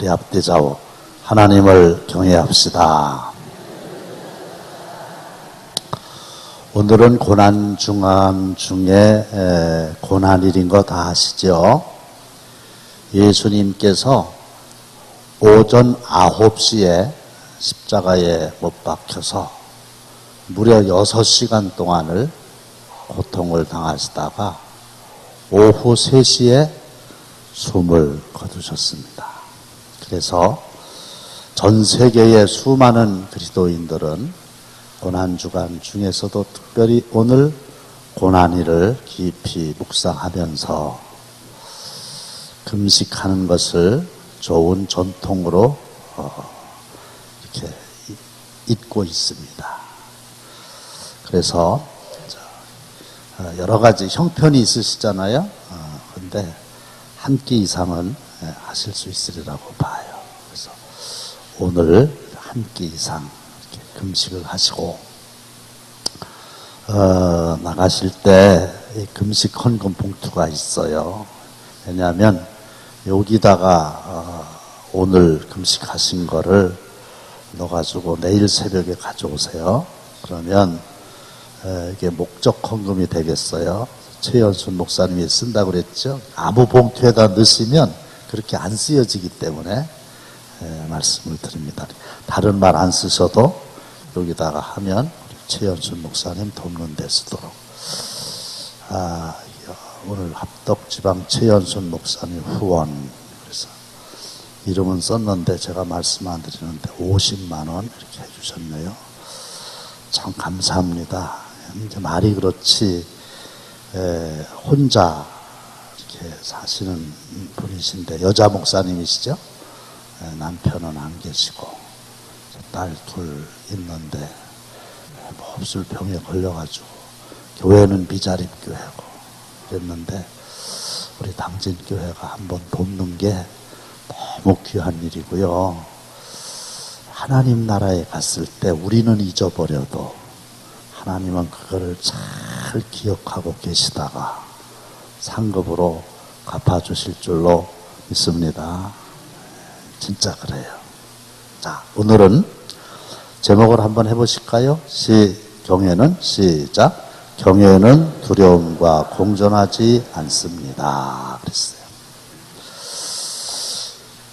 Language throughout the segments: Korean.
우리 앞대자오 하나님을 경외합시다. 오늘은 고난중암 중에 고난일인 거 다 아시죠? 예수님께서 오전 9시에 십자가에 못 박혀서 무려 6시간 동안을 고통을 당하시다가 오후 3시에 숨을 거두셨습니다. 그래서 전 세계의 수많은 그리스도인들은 고난주간 중에서도 특별히 오늘 고난일을 깊이 묵상하면서 금식하는 것을 좋은 전통으로 이렇게 잊고 있습니다. 그래서 여러 가지 형편이 있으시잖아요. 그런데 한 끼 이상은 하실 수 있으리라고 봐요. 그래서 오늘 한 끼 이상 이렇게 금식을 하시고 나가실 때 금식 헌금 봉투가 있어요. 왜냐하면 여기다가 오늘 금식하신 거를 넣어가지고 내일 새벽에 가져오세요. 그러면 이게 목적 헌금이 되겠어요. 최연순 목사님이 쓴다고 그랬죠. 아무 봉투에다 넣으시면 그렇게 안 쓰여지기 때문에 말씀을 드립니다. 다른 말 안 쓰셔도 여기다가 하면 최연순 목사님 돕는 데 쓰도록. 오늘 합덕지방 최연순 목사님 후원. 그래서 이름은 썼는데 제가 말씀 안 드리는데 50만 원 이렇게 해주셨네요. 참 감사합니다. 이제 말이 그렇지 혼자 이렇게 사시는 분이신데 여자 목사님이시죠? 남편은 안 계시고 딸 둘 있는데 몹쓸 병에 걸려가지고 교회는 미자립 교회고 그랬는데 우리 당진교회가 한번 돕는 게 너무 귀한 일이고요. 하나님 나라에 갔을 때 우리는 잊어버려도 하나님은 그거를 잘 기억하고 계시다가 상급으로 갚아주실 줄로 믿습니다. 진짜 그래요. 자, 오늘은 제목을 한번 해보실까요? 경외는 시작. 경외는 두려움과 공존하지 않습니다. 그랬어요.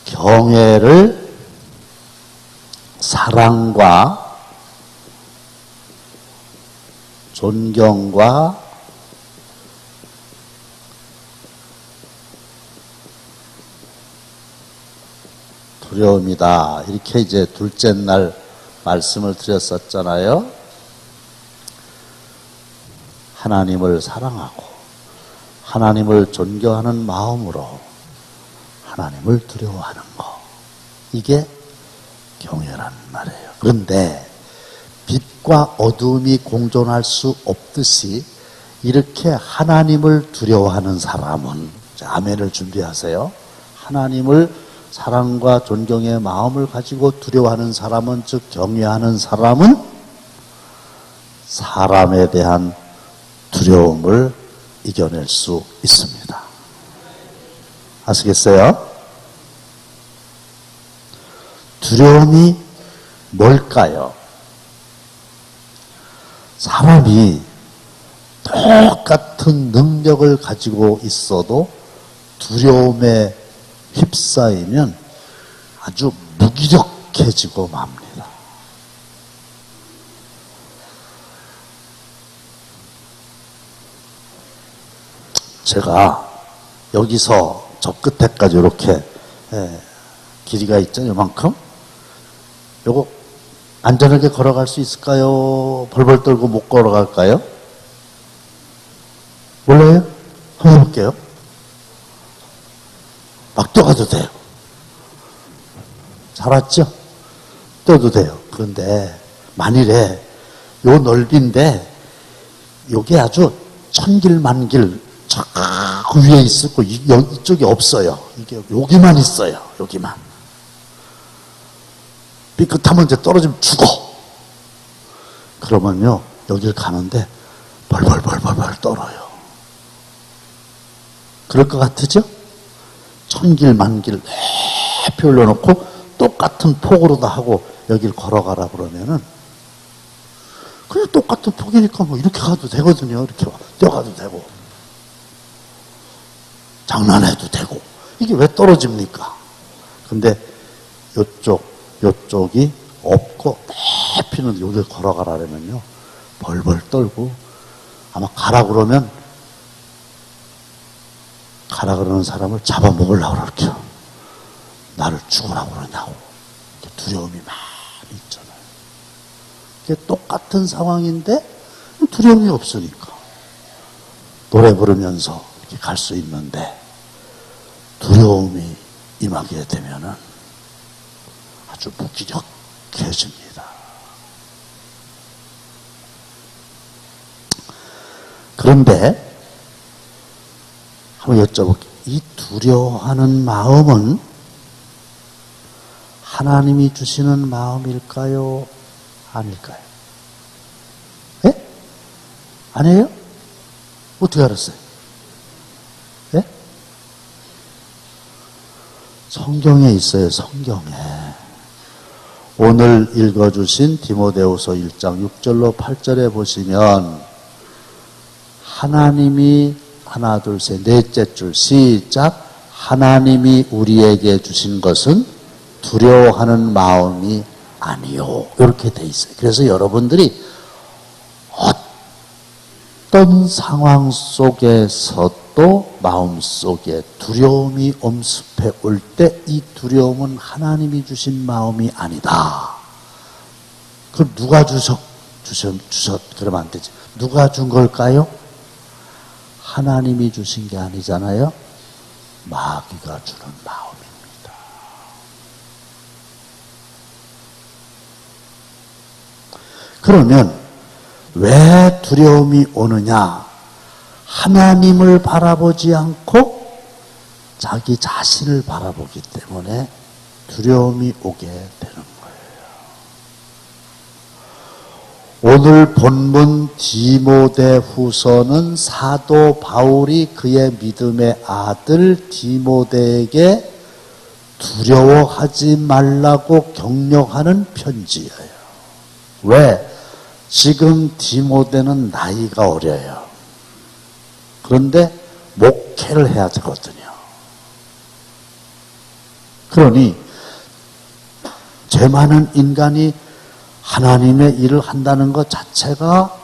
경외를 사랑과 존경과 두려움이다. 이렇게 이제 둘째 날 말씀을 드렸었잖아요. 하나님을 사랑하고 하나님을 존경하는 마음으로 하나님을 두려워하는 거. 이게 경외란 말이에요. 그런데 빛과 어둠이 공존할 수 없듯이 이렇게 하나님을 두려워하는 사람은, 아멘을 준비하세요. 하나님을 사랑과 존경의 마음을 가지고 두려워하는 사람은, 즉 경외하는 사람은 사람에 대한 두려움을 이겨낼 수 있습니다. 아시겠어요? 두려움이 뭘까요? 사람이 똑같은 능력을 가지고 있어도 두려움에 휩싸이면 아주 무기력해지고 맙니다. 제가 여기서 저 끝에까지 이렇게 길이가 있죠, 이만큼. 요거 안전하게 걸어갈 수 있을까요? 벌벌 떨고 못 걸어갈까요? 몰라요? 한번 해볼게요. 막 뛰어가도 돼요. 잘 왔죠? 뛰어도 돼요. 그런데 만일에 요 넓이인데 요게 아주 천길만길 저 위에 있었고 이쪽이 없어요. 이게 여기만 있어요. 여기만. 삐끗하면 이제 떨어지면 죽어. 그러면요 여길 가는데 벌벌 떨어요. 그럴 것 같으죠? 천길 만길 높이 올려놓고 똑같은 폭으로 다 하고 여길 걸어가라 그러면은 그냥 똑같은 폭이니까 뭐 이렇게 가도 되거든요. 이렇게 뛰어가도 되고 장난해도 되고 이게 왜 떨어집니까? 근데 요쪽이 없고 높이는 여길 걸어가라면요 벌벌 떨고 아마 가라 그러면 가라 그러는 사람을 잡아먹으려고 그러죠. 나를 죽으라고 그러냐고 두려움이 많이 있잖아요. 이게 똑같은 상황인데 두려움이 없으니까 노래 부르면서 이렇게 갈 수 있는데 두려움이 임하게 되면은 아주 무기력해집니다. 그런데 한번 여쭤볼게요. 이 두려워하는 마음은 하나님이 주시는 마음일까요? 아닐까요? 예? 아니에요? 어떻게 알았어요? 예? 성경에 있어요. 성경에. 오늘 읽어주신 디모데후서 1장 6절로 8절에 보시면 하나님이 하나 둘 셋 넷째 줄 시작 하나님이 우리에게 주신 것은 두려워하는 마음이 아니요 이렇게 돼 있어요. 그래서 여러분들이 어떤 상황 속에서도 마음속에 두려움이 엄습해 올 때 이 두려움은 하나님이 주신 마음이 아니다. 그럼 누가 주셨 그러면 안 되지. 누가 준 걸까요? 하나님이 주신 게 아니잖아요. 마귀가 주는 마음입니다. 그러면 왜 두려움이 오느냐? 하나님을 바라보지 않고 자기 자신을 바라보기 때문에 두려움이 오게 되는 거예요. 오늘 본문 디모데후서는 사도 바울이 그의 믿음의 아들 디모데에게 두려워하지 말라고 격려하는 편지예요. 왜? 지금 디모데는 나이가 어려요. 그런데 목회를 해야 되거든요. 그러니 죄 많은 인간이 하나님의 일을 한다는 것 자체가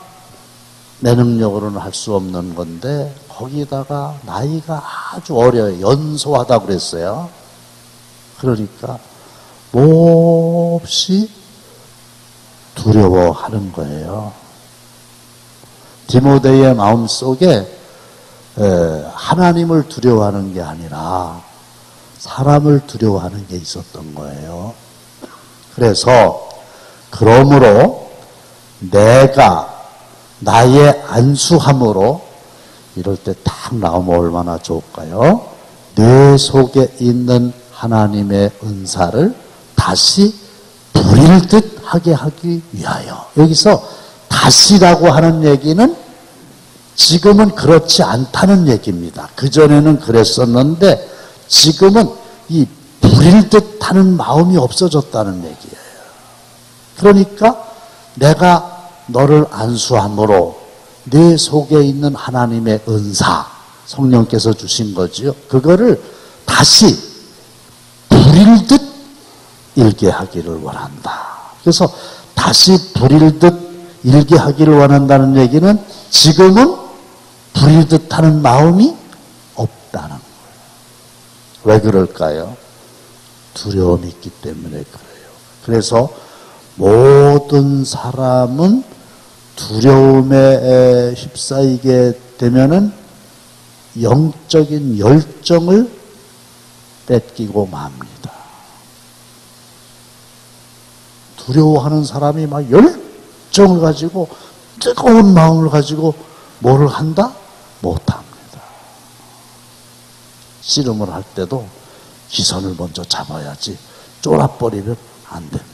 내 능력으로는 할 수 없는 건데 거기다가 나이가 아주 어려요. 연소하다 그랬어요. 그러니까 몹시 두려워하는 거예요. 디모데의 마음속에 하나님을 두려워하는 게 아니라 사람을 두려워하는 게 있었던 거예요. 그래서 그러므로 내가 나의 안수함으로 이럴 때 딱 나오면 얼마나 좋을까요? 내 속에 있는 하나님의 은사를 다시 부릴 듯 하게 하기 위하여. 여기서 다시라고 하는 얘기는 지금은 그렇지 않다는 얘기입니다. 그전에는 그랬었는데 지금은 이 부릴 듯 하는 마음이 없어졌다는 얘기예요. 그러니까 내가 너를 안수함으로 내 속에 있는 하나님의 은사, 성령께서 주신 거지요. 그거를 다시 부릴 듯 일게 하기를 원한다. 그래서 다시 부릴 듯 일게 하기를 원한다는 얘기는 지금은 부릴 듯 하는 마음이 없다는 거예요. 왜 그럴까요? 두려움이 있기 때문에 그래요. 그래서 모든 사람은 두려움에 휩싸이게 되면은 영적인 열정을 뺏기고 맙니다. 두려워하는 사람이 막 열정을 가지고 뜨거운 마음을 가지고 뭐를 한다? 못합니다. 씨름을 할 때도 기선을 먼저 잡아야지 쫄아버리면 안 됩니다.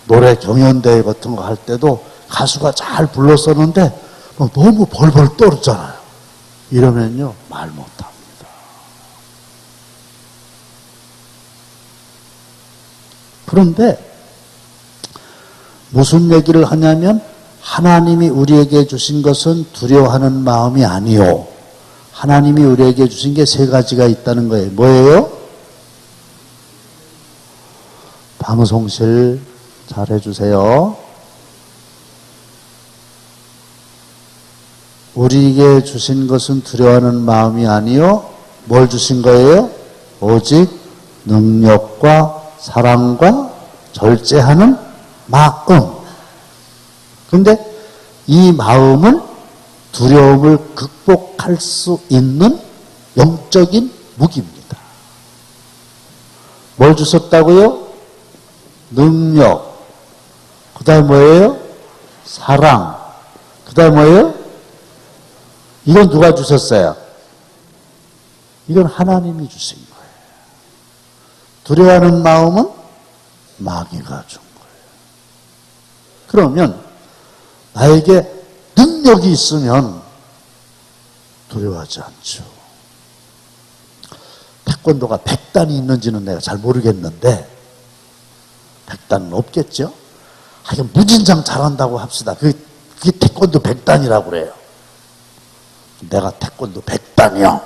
노래 경연대회 같은 거 할 때도 가수가 잘 불렀었는데 너무 벌벌 떨잖아요. 이러면요 말 못합니다. 그런데 무슨 얘기를 하냐면 하나님이 우리에게 주신 것은 두려워하는 마음이 아니요. 하나님이 우리에게 주신 게 세 가지가 있다는 거예요. 뭐예요? 방송실 잘 해주세요. 우리에게 주신 것은 두려워하는 마음이 아니요. 뭘 주신 거예요? 오직 능력과 사랑과 절제하는 마음. 근데 이 마음은 두려움을 극복할 수 있는 영적인 무기입니다. 뭘 주셨다고요? 능력. 그 다음 뭐예요? 사랑. 그 다음 뭐예요? 이건 누가 주셨어요? 이건 하나님이 주신 거예요. 두려워하는 마음은 마귀가 준 거예요. 그러면 나에게 능력이 있으면 두려워하지 않죠. 태권도가 100단이 있는지는 내가 잘 모르겠는데 100단은 없겠죠? 하여간 무진장 잘한다고 합시다. 그게 태권도 100단이라고 그래요. 내가 태권도 100단이요.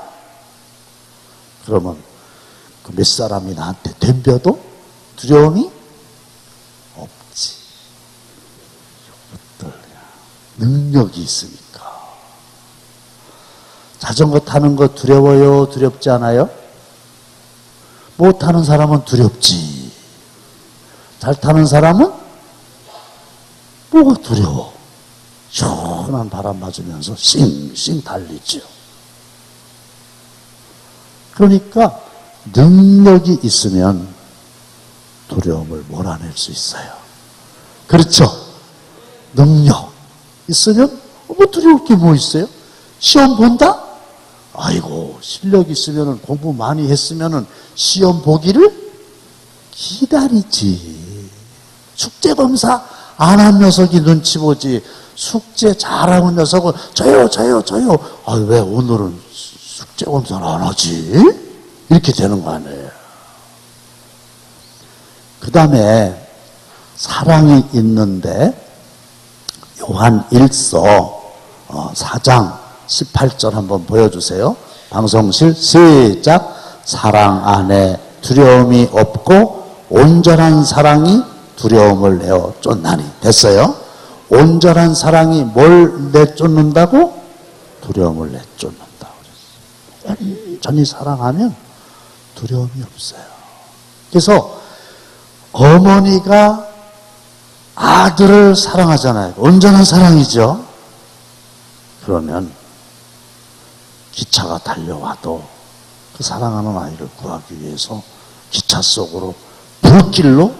그러면 그 몇 사람이 나한테 덤벼도 두려움이 없지. 능력이 있으니까. 자전거 타는 거 두려워요? 두렵지 않아요? 못 타는 사람은 두렵지. 잘 타는 사람은 뭐가 두려워? 시원한 바람 맞으면서 싱싱 달리죠. 그러니까 능력이 있으면 두려움을 몰아낼 수 있어요. 그렇죠? 능력 있으면 뭐 두려울 게 뭐 있어요? 시험 본다? 아이고 실력 있으면 공부 많이 했으면 시험 보기를 기다리지. 숙제 검사 안 한 녀석이 눈치 보지. 숙제 잘하는 녀석은 저요. 아, 왜 오늘은 숙제 검사를 안 하지? 이렇게 되는 거 아니에요. 그 다음에 사랑이 있는데 요한 1서 4장 18절 한번 보여주세요. 방송실 시작. 사랑 안에 두려움이 없고 온전한 사랑이 두려움을 내어 쫓나니. 됐어요? 온전한 사랑이 뭘 내쫓는다고? 두려움을 내쫓는다고 그랬어요. 온전히 사랑하면 두려움이 없어요. 그래서 어머니가 아들을 사랑하잖아요. 온전한 사랑이죠. 그러면 기차가 달려와도 그 사랑하는 아이를 구하기 위해서 기차 속으로 불길로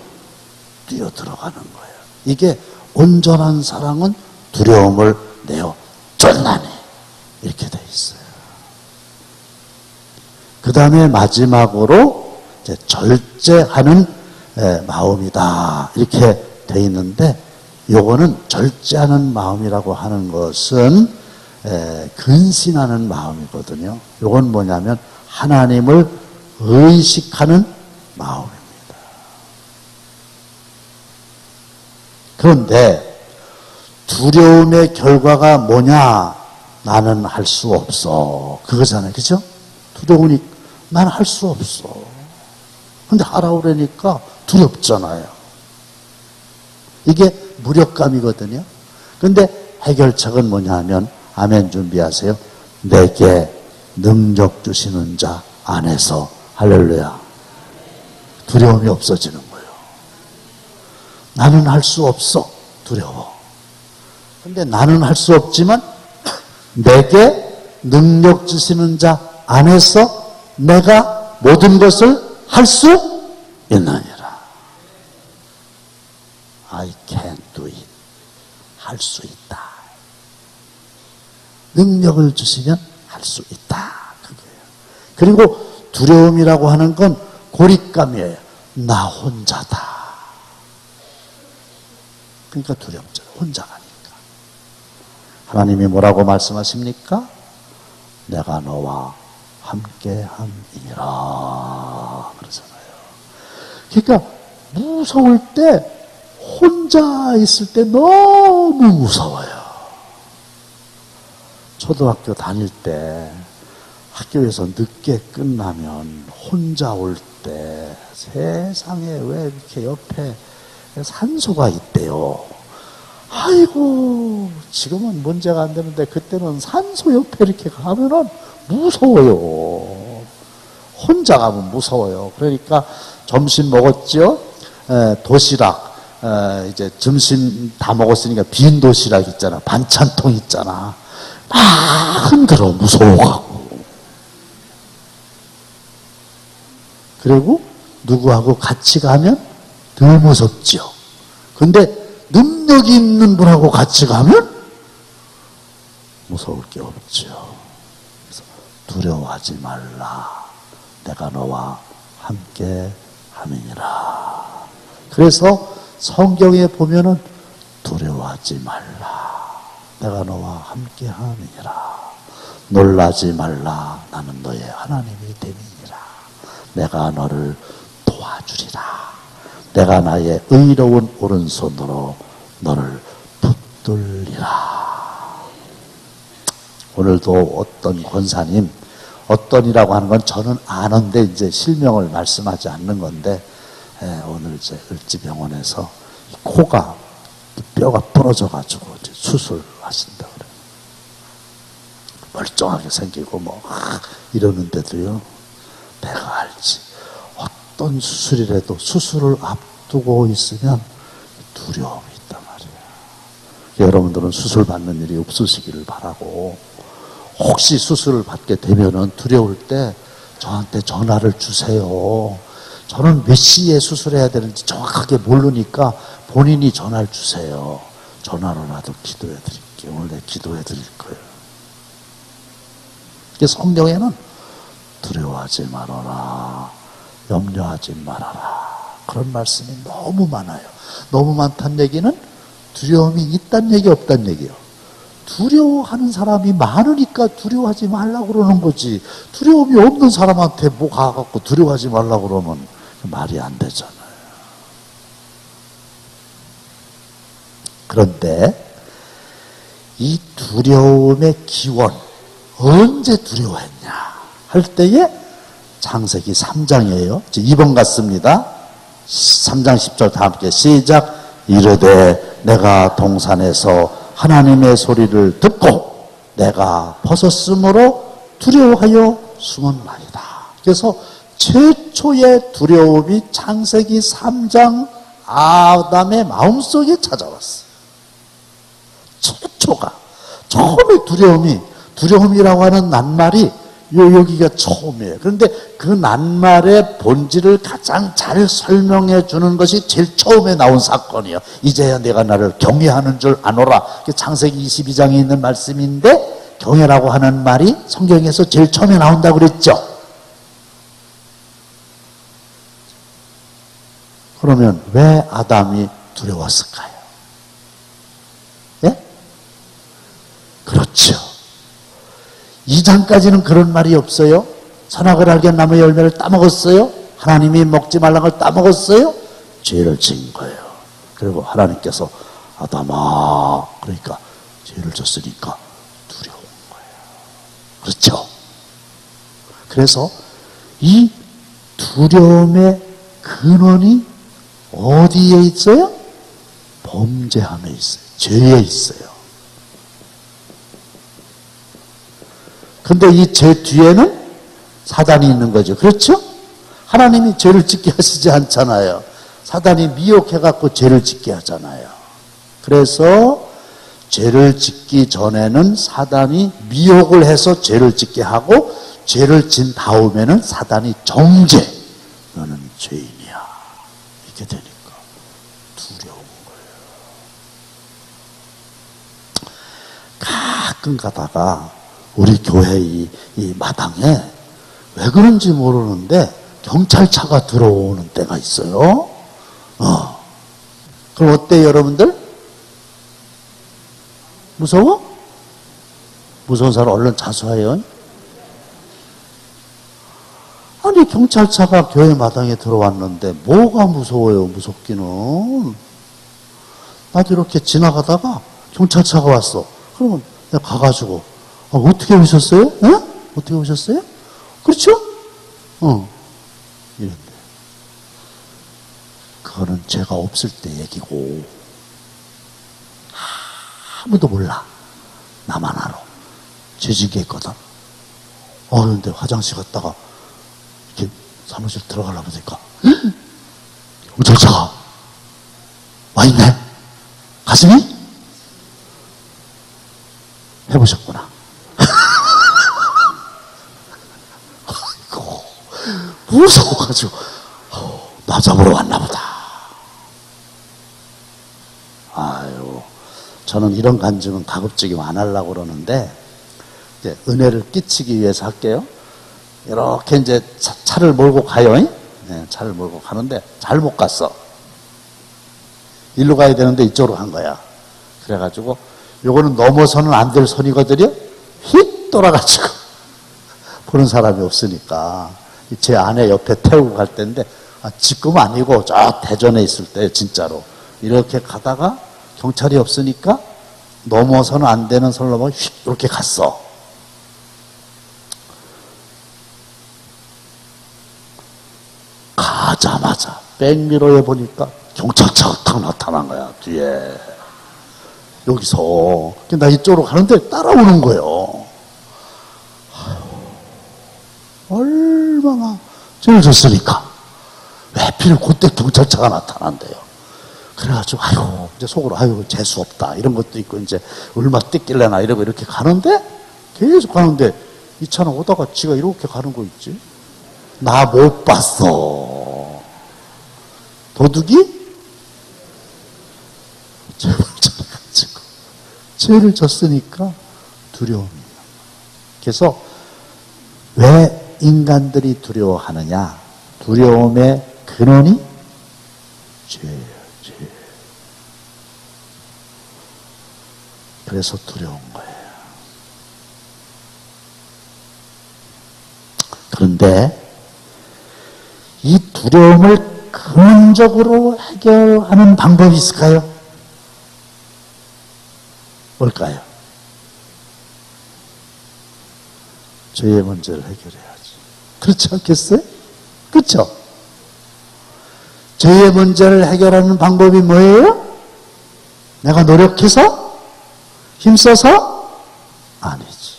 뛰어 들어가는 거예요. 이게 온전한 사랑은 두려움을 내어 쫓나니. 이렇게 돼 있어요. 그 다음에 마지막으로 이제 절제하는 마음이다. 이렇게 돼 있는데 요거는 절제하는 마음이라고 하는 것은 근신하는 마음이거든요. 요건 뭐냐면 하나님을 의식하는 마음입니다. 그런데 두려움의 결과가 뭐냐? 나는 할 수 없어. 그거잖아요. 그죠? 두려우니 나는 할 수 없어. 근데 하라고 그러니까 두렵잖아요. 이게 무력감이거든요. 근데 해결책은 뭐냐 하면 아멘 준비하세요. 내게 능력 주시는 자 안에서 할렐루야. 두려움이 없어지는 거예요. 나는 할 수 없어. 두려워. 근데 나는 할 수 없지만 내게 능력 주시는 자 안에서 내가 모든 것을 할 수 있느니라. I can do it. 할 수 있다. 능력을 주시면 할 수 있다. 그거예요. 그리고 두려움이라고 하는 건 고립감이에요. 나 혼자다. 그러니까 두렵죠. 혼자 가니까. 하나님이 뭐라고 말씀하십니까? 내가 너와 함께 함이니라. 그러잖아요. 그러니까 무서울 때 혼자 있을 때 너무 무서워요. 초등학교 다닐 때 학교에서 늦게 끝나면 혼자 올 때 세상에 왜 이렇게 옆에 산소가 있대요. 아이고, 지금은 문제가 안 되는데 그때는 산소 옆에 이렇게 가면은 무서워요. 혼자 가면 무서워요. 그러니까 점심 먹었죠? 도시락, 이제 점심 다 먹었으니까 빈 도시락 있잖아. 반찬통 있잖아. 막 흔들어, 무서워가고. 그리고 누구하고 같이 가면 덜 무섭죠. 근데 능력이 있는 분하고 같이 가면 무서울 게 없죠. 그래서 두려워하지 말라. 내가 너와 함께 함이니라. 그래서 성경에 보면은 두려워하지 말라. 내가 너와 함께 함이니라. 놀라지 말라. 나는 너의 하나님이 됨이니라. 내가 너를 도와주리라. 내가 나의 의로운 오른손으로 너를 붙들리라. 오늘도 어떤 권사님, 어떤이라고 하는 건 저는 아는데 이제 실명을 말씀하지 않는 건데, 오늘 이제 을지병원에서 코가 뼈가 부러져가지고 이제 수술하신다 그래요. 멀쩡하게 생기고 뭐 이러는데도요, 내가 알지. 어떤 수술이라도 수술을 앞두고 있으면 두려움이 있단 말이에요. 여러분들은 수술 받는 일이 없으시기를 바라고, 혹시 수술을 받게 되면은 두려울 때 저한테 전화를 주세요. 저는 몇 시에 수술해야 되는지 정확하게 모르니까 본인이 전화를 주세요. 전화로라도 기도해 드릴게요. 오늘 내가 기도해 드릴 거예요. 성경에는 두려워하지 말아라. 염려하지 말아라. 그런 말씀이 너무 많아요. 너무 많다는 얘기는 두려움이 있다는 얘기, 없다는 얘기예요. 두려워하는 사람이 많으니까 두려워하지 말라고 그러는 거지. 두려움이 없는 사람한테 뭐 가갖고 두려워하지 말라고 그러면 말이 안 되잖아요. 그런데 이 두려움의 기원, 언제 두려워했냐 할 때에 창세기 3장이에요. 2번 같습니다. 3장 10절 다 함께 시작. 이르되 내가 동산에서 하나님의 소리를 듣고 내가 벗었으므로 두려워하여 숨었나이다. 그래서 최초의 두려움이 창세기 3장 아담의 마음속에 찾아왔어요. 최초가. 처음에 두려움이라고 하는 낱말이 여기가 처음이에요. 그런데 그 낱말의 본질을 가장 잘 설명해 주는 것이 제일 처음에 나온 사건이에요. 이제야 내가 나를 경외하는 줄 아노라. 창세기 22장에 있는 말씀인데 경외라고 하는 말이 성경에서 제일 처음에 나온다고 그랬죠. 그러면 왜 아담이 두려웠을까요? 예? 그렇죠. 2장까지는 그런 말이 없어요. 선악을 알게 나무 열매를 따먹었어요. 하나님이 먹지 말라는 걸 따먹었어요. 죄를 지은 거예요. 그리고 하나님께서 아담아, 그러니까 죄를 졌으니까 두려운 거예요. 그렇죠? 그래서 이 두려움의 근원이 어디에 있어요? 범죄함에 있어요. 죄에 있어요. 근데 이 죄 뒤에는 사단이 있는 거죠. 그렇죠? 하나님이 죄를 짓게 하시지 않잖아요. 사단이 미혹해갖고 죄를 짓게 하잖아요. 그래서 죄를 짓기 전에는 사단이 미혹을 해서 죄를 짓게 하고, 죄를 진 다음에는 사단이 정죄. 너는 죄인이야. 이렇게 되니까 두려운 거예요. 가끔 가다가 우리 교회 이 마당에 왜 그런지 모르는데 경찰차가 들어오는 때가 있어요. 그럼 어때요, 여러분들? 무서워? 무서운 사람 얼른 자수해요. 아니 경찰차가 교회 마당에 들어왔는데 뭐가 무서워요? 무섭기는. 나도 이렇게 지나가다가 경찰차가 왔어. 그러면 내가 가가지고 어떻게 오셨어요? 에? 어떻게 오셨어요? 그렇죠? 이런데 그거는 죄가 없을 때 얘기고 아무도 몰라. 나만 알아. 죄지게 했거든. 그런데 화장실 갔다가 이렇게 사무실 들어가려고 하니까 경찰차가 와 있네. 가슴이 해보셨구나. 아이고 무서워가지고 나 잡으러 왔나 보다. 아유, 저는 이런 간증은 가급적이면 안 하려고 그러는데 이제 은혜를 끼치기 위해서 할게요. 이렇게 이제 차를 몰고 가요. 네, 차를 몰고 가는데 잘못 갔어. 일로 가야 되는데 이쪽으로 간 거야. 그래가지고 요거는 넘어서는 안 될 선이거든요. 휙 돌아가지고 보는 사람이 없으니까 제 아내 옆에 태우고 갈 때인데 지금 아니고 저 대전에 있을 때 진짜로 이렇게 가다가 경찰이 없으니까 넘어서는 안 되는 선을 넘어 휙 이렇게 갔어. 가자마자 백미러에 보니까 경찰차가 탁 나타난 거야, 뒤에. 여기서. 나 이쪽으로 가는데 따라오는 거예요. 얼마나 죄를 졌으니까. 왜 하필 그때 경찰차가 나타난대요. 그래가지고, 이제 속으로, 재수없다. 이런 것도 있고, 이제, 얼마 뜯길래나 이러고 이렇게 가는데, 계속 가는데, 이 차는 오다가 지가 이렇게 가는 거 있지? 나 못 봤어. 도둑이? 죄를 져가지고 죄를 졌으니까 두려움이에요. 그래서 왜 인간들이 두려워하느냐? 두려움의 근원이 죄예요. 죄. 그래서 두려운 거예요. 그런데 이 두려움을 근원적으로 해결하는 방법이 있을까요? 뭘까요? 죄의 문제를 해결해야지. 그렇지 않겠어요? 그렇죠? 죄의 문제를 해결하는 방법이 뭐예요? 내가 노력해서? 힘써서? 아니지.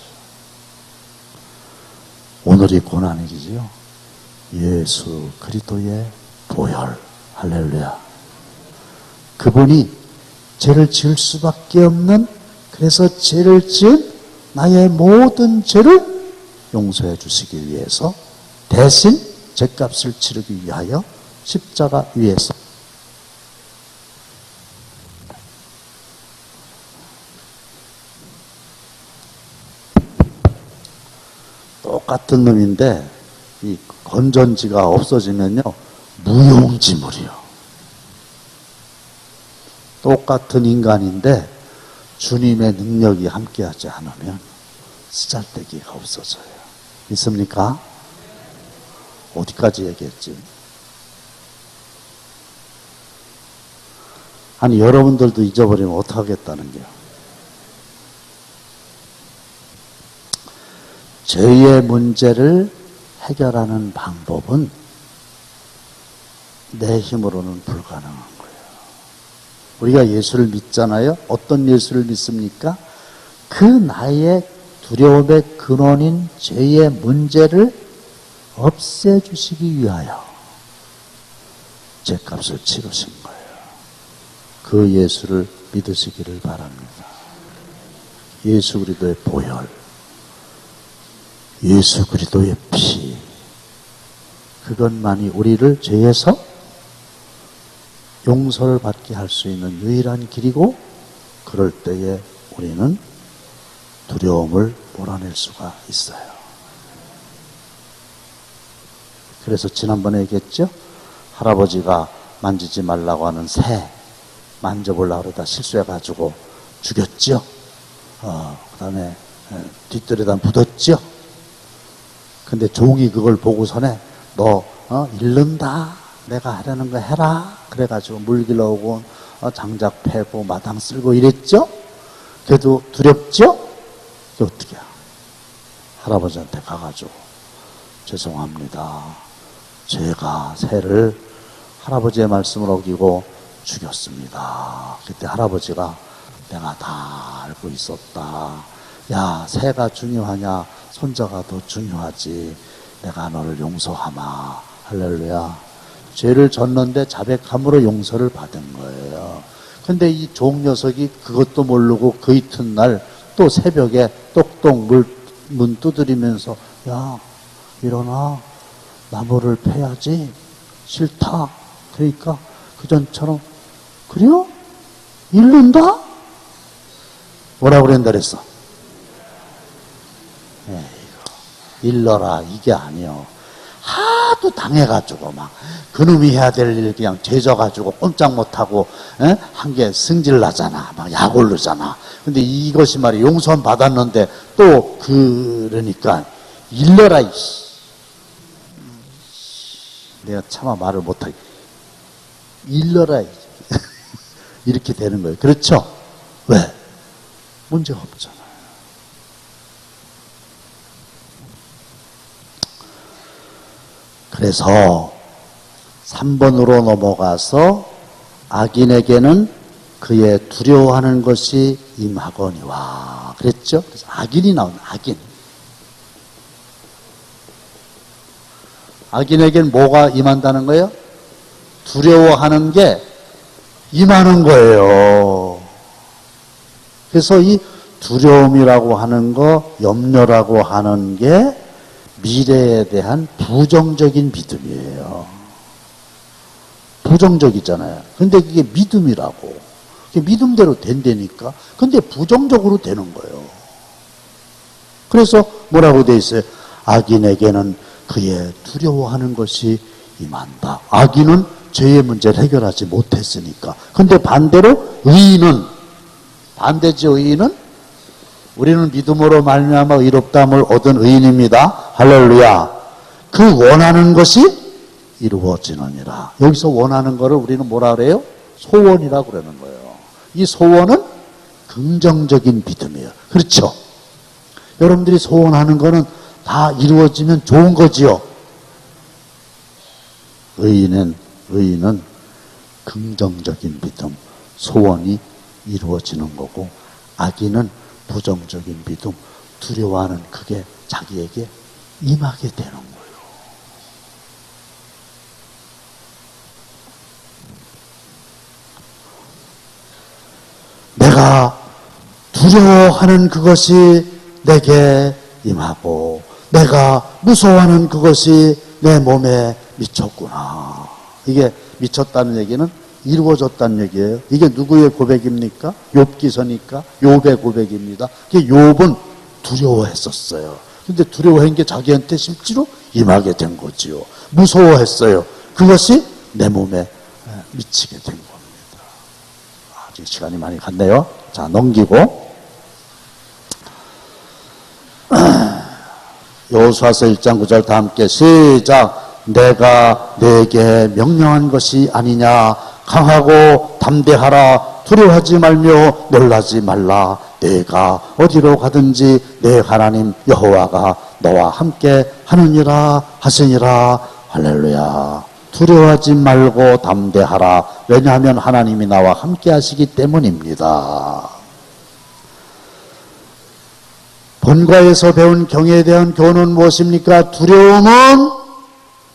오늘이 고난일이지요. 예수 그리스도의 보혈. 할렐루야. 그분이 죄를 지을 수밖에 없는, 그래서 죄를 지은 나의 모든 죄를 용서해 주시기 위해서 대신 죄값을 치르기 위하여 십자가 위에서 똑같은 놈인데 이 건전지가 없어지면요 무용지물이요. 똑같은 인간인데 주님의 능력이 함께하지 않으면 쓰잘데기가 없어져요. 있습니까? 어디까지 얘기했지? 아니 여러분들도 잊어버리면 어떡하겠다는 게요. 죄의 문제를 해결하는 방법은 내 힘으로는 불가능한 거예요. 우리가 예수를 믿잖아요. 어떤 예수를 믿습니까? 그 나의 두려움의 근원인 죄의 문제를 없애주시기 위하여 죄값을 치르신 거예요. 그 예수를 믿으시기를 바랍니다. 예수 그리스도의 보혈, 예수 그리스도의 피, 그것만이 우리를 죄에서 용서를 받게 할 수 있는 유일한 길이고, 그럴 때에 우리는 두려움을 몰아낼 수가 있어요. 그래서 지난번에 얘기했죠? 할아버지가 만지지 말라고 하는 새 만져보려고 그러다 실수해가지고 죽였죠? 그 다음에 뒷뜰에다 묻었죠? 근데 종이 그걸 보고서는 너 잃는다. 내가 하려는 거 해라. 그래가지고 물 길러오고 장작 패고 마당 쓸고 이랬죠. 그래도 두렵죠. 어떻게 할아버지한테 가가지고 죄송합니다. 제가 새를 할아버지의 말씀을 어기고 죽였습니다. 그때 할아버지가 내가 다 알고 있었다. 야, 새가 중요하냐 손자가 더 중요하지. 내가 너를 용서하마. 할렐루야. 죄를 졌는데 자백함으로 용서를 받은 거예요. 근데 이 종 녀석이 그것도 모르고 그 이튿날 또 새벽에 똑똑 문 두드리면서 야, 일어나. 나무를 패야지. 싫다. 그러니까 그전처럼 그래요? 잃는다? 뭐라고 그랬는다 그랬어? 일러라 이게 아니요. 하도 당해가지고 막 그놈이 해야 될 일 그냥 죄져가지고 꼼짝 못하고 한 게 승질나잖아. 막 약올르잖아. 근데 이것이 말이 용서는 받았는데 또 그러니까 일러라 이씨. 내가 차마 말을 못하게 일러라 이렇게 되는 거예요. 그렇죠? 왜? 문제가 없잖아요. 그래서 3번으로 넘어가서 악인에게는 그의 두려워하는 것이 임하거니와 그랬죠? 그래서 악인이 나오는 악인. 악인에게는 뭐가 임한다는 거예요? 두려워하는 게 임하는 거예요. 그래서 이 두려움이라고 하는 거, 염려라고 하는 게 미래에 대한 부정적인 믿음이에요. 부정적이잖아요. 근데 그게 믿음이라고. 그게 믿음대로 된다니까. 근데 부정적으로 되는 거예요. 그래서 뭐라고 돼 있어요? 악인에게는 그의 두려워하는 것이 임한다. 악인은 죄의 문제를 해결하지 못했으니까. 근데 반대로 의인은 반대죠. 의인은 우리는 믿음으로 말미암아 의롭다함을 얻은 의인입니다. 할렐루야. 그 원하는 것이 이루어지느니라. 여기서 원하는 거를 우리는 뭐라 그래요? 소원이라고 그러는 거예요. 이 소원은 긍정적인 믿음이에요. 그렇죠? 여러분들이 소원하는 거는 다 이루어지면 좋은 거지요. 의인은 긍정적인 믿음, 소원이 이루어지는 거고, 악인은 부정적인 믿음, 두려워하는 그게 자기에게 임하게 되는 거예요. 내가 두려워하는 그것이 내게 임하고 내가 무서워하는 그것이 내 몸에 미쳤구나. 이게 미쳤다는 얘기는 이루어졌다는 얘기예요. 이게 누구의 고백입니까? 욥기서니까 욥의 고백입니다. 욥은 두려워했었어요. 근데 두려워한 게 자기한테 실제로 임하게 된 거지요. 무서워했어요. 그것이 내 몸에 미치게 된 겁니다. 아직 시간이 많이 갔네요. 자, 넘기고 여호수아서 1장 9절 다 함께 시작. 내가 내게 명령한 것이 아니냐. 강하고 담대하라. 두려워하지 말며 놀라지 말라. 내가 어디로 가든지 내 하나님 여호와가 너와 함께 하느니라 하시니라. 할렐루야. 두려워하지 말고 담대하라. 왜냐하면 하나님이 나와 함께 하시기 때문입니다. 본과에서 배운 경에 대한 교훈은 무엇입니까? 두려움은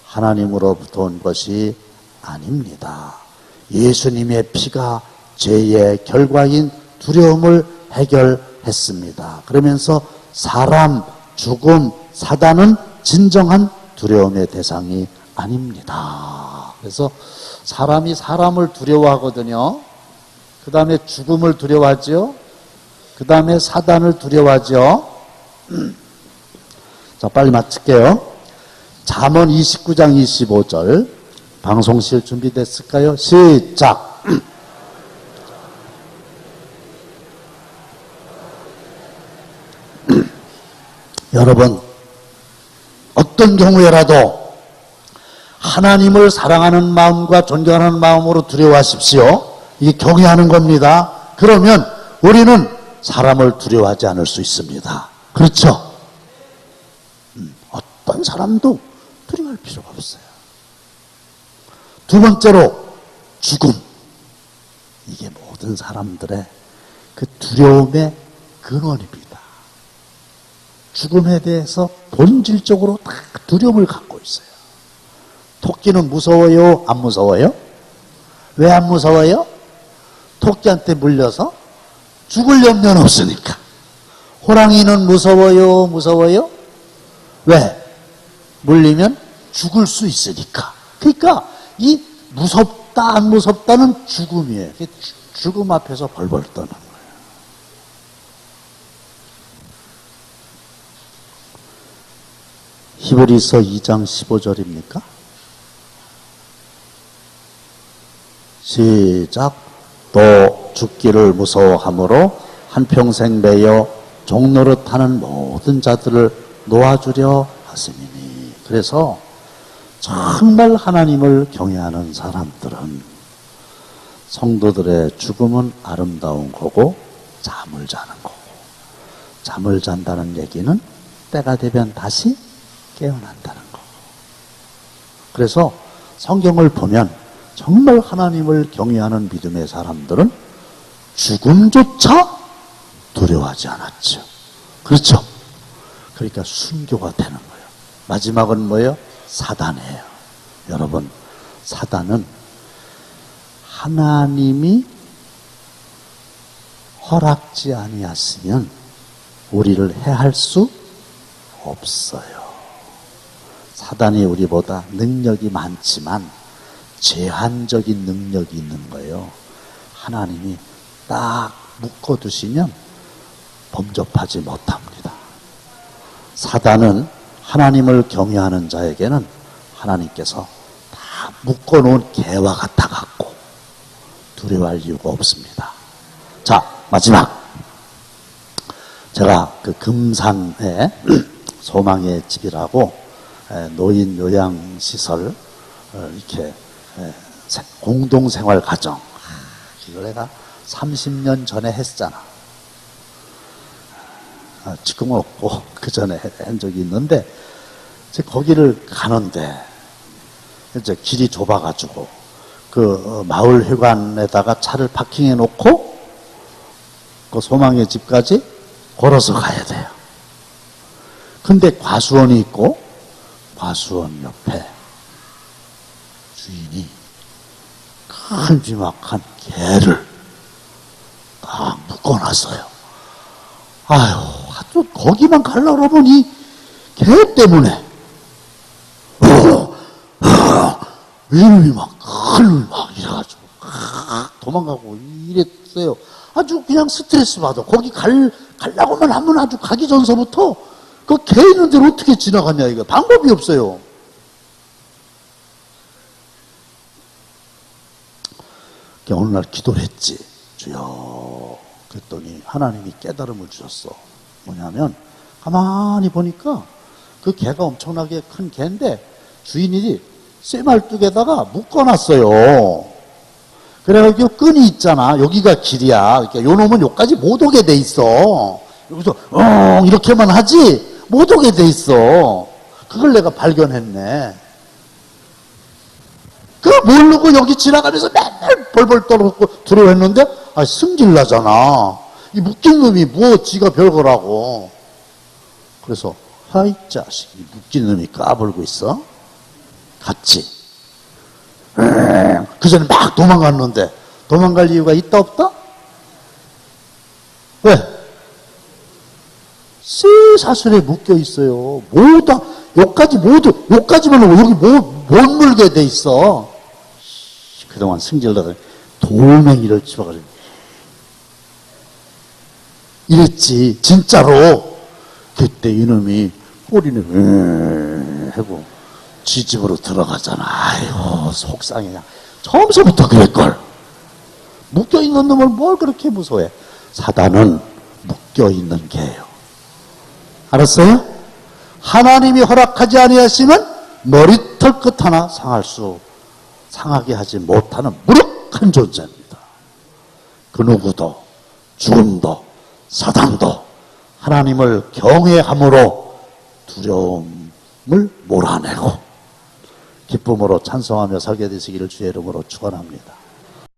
하나님으로부터 온 것이 아닙니다. 예수님의 피가 죄의 결과인 두려움을 해결했습니다. 그러면서 사람, 죽음, 사단은 진정한 두려움의 대상이 아닙니다. 그래서 사람이 사람을 두려워하거든요. 그 다음에 죽음을 두려워하죠. 그 다음에 사단을 두려워하죠. 자, 빨리 마칠게요. 잠언 29장 25절 방송실 준비됐을까요? 시작. 여러분, 어떤 경우에라도 하나님을 사랑하는 마음과 존경하는 마음으로 두려워하십시오. 이게 경외하는 겁니다. 그러면 우리는 사람을 두려워하지 않을 수 있습니다. 그렇죠? 어떤 사람도 두려워할 필요가 없어요. 두 번째로 죽음. 이게 모든 사람들의 그 두려움의 근원입니다. 죽음에 대해서 본질적으로 다 두려움을 갖고 있어요. 토끼는 무서워요? 안 무서워요? 왜 안 무서워요? 토끼한테 물려서 죽을 염려는 없으니까. 호랑이는 무서워요? 무서워요? 왜? 물리면 죽을 수 있으니까. 그러니까 이 무섭다 안 무섭다는 죽음이에요. 죽음 앞에서 벌벌 떠는 거예요. 히브리서 2장 15절입니까? 시작. 또 죽기를 무서워함으로 한평생 매여 종노릇하는 모든 자들을 놓아주려 하시니니. 그래서 정말 하나님을 경외하는 사람들은 성도들의 죽음은 아름다운 거고 잠을 자는 거고, 잠을 잔다는 얘기는 때가 되면 다시 깨어난다는 거고. 그래서 성경을 보면 정말 하나님을 경외하는 믿음의 사람들은 죽음조차 두려워하지 않았죠. 그렇죠? 그러니까 순교가 되는 거예요. 마지막은 뭐예요? 사단이에요. 여러분, 사단은 하나님이 허락지 아니하시면 우리를 해할 수 없어요. 사단이 우리보다 능력이 많지만 제한적인 능력이 있는 거예요. 하나님이 딱 묶어두시면 범접하지 못합니다. 사단은 하나님을 경외하는 자에게는 하나님께서 다 묶어놓은 개와 같아갖고 두려워할 이유가 없습니다. 자, 마지막. 제가 그 금산에 소망의 집이라고 노인 요양시설 이렇게 공동생활 가정, 이걸 내가 30년 전에 했잖아. 지금은 없고 그 전에 한 적이 있는데, 이제 거기를 가는데 이제 길이 좁아가지고 그 마을 회관에다가 차를 파킹해 놓고 그 소망의 집까지 걸어서 가야 돼요. 근데 과수원이 있고 과수원 옆에 주인이 큰 비막한 개를 딱 묶어놨어요. 아유, 아주 거기만 가려고 그러면 이 개 때문에 이놈이 막 큰놈이 막 이래가지고 도망가고 이랬어요. 아주 그냥 스트레스 받아. 거기 가려고만 하면 아주 가기 전서부터 그 개 있는 데를 어떻게 지나갔냐, 이거 방법이 없어요. 어느 날 기도를 했지. 주여. 그랬더니 하나님이 깨달음을 주셨어. 뭐냐면 가만히 보니까 그 개가 엄청나게 큰 개인데 주인이 쇠말뚝에다가 묶어놨어요. 그래가지고 끈이 있잖아. 여기가 길이야. 그러니까 요 놈은 여기까지 못 오게 돼 있어. 여기서 이렇게만 하지 못 오게 돼 있어. 그걸 내가 발견했네. 그걸 모르고 여기 지나가면서 맨날 벌벌 떨고 두려워했는데, 승질 나잖아. 이 묶인 놈이 뭐 지가 별거라고. 그래서 아이 자식, 이 묶인 놈이 까불고 있어. 갔지. 그 전에 막 도망갔는데 도망갈 이유가 있다 없다? 왜? 쇠사슬에 묶여 있어요. 뭐다 여기까지 모두 여기까지만 오고 여기 못 물게 돼 있어. 그동안 승질나더니 돌멩이를 집어가지고 이랬지. 진짜로. 그때 이놈이 꼬리는 하고 지 집으로 들어가잖아. 아이고 속상해. 처음서부터 그랬걸. 묶여있는 놈을 뭘 그렇게 무서워해. 사단은 묶여있는 개예요. 알았어요? 하나님이 허락하지 아니하시면 머리털 털끝 하나 상하게 하지 못하는 무력한 존재입니다. 그 누구도 죽음도 사단도 하나님을 경외함으로 두려움을 몰아내고 기쁨으로 찬송하며 살게 되시기를 주의 이름으로 축원합니다.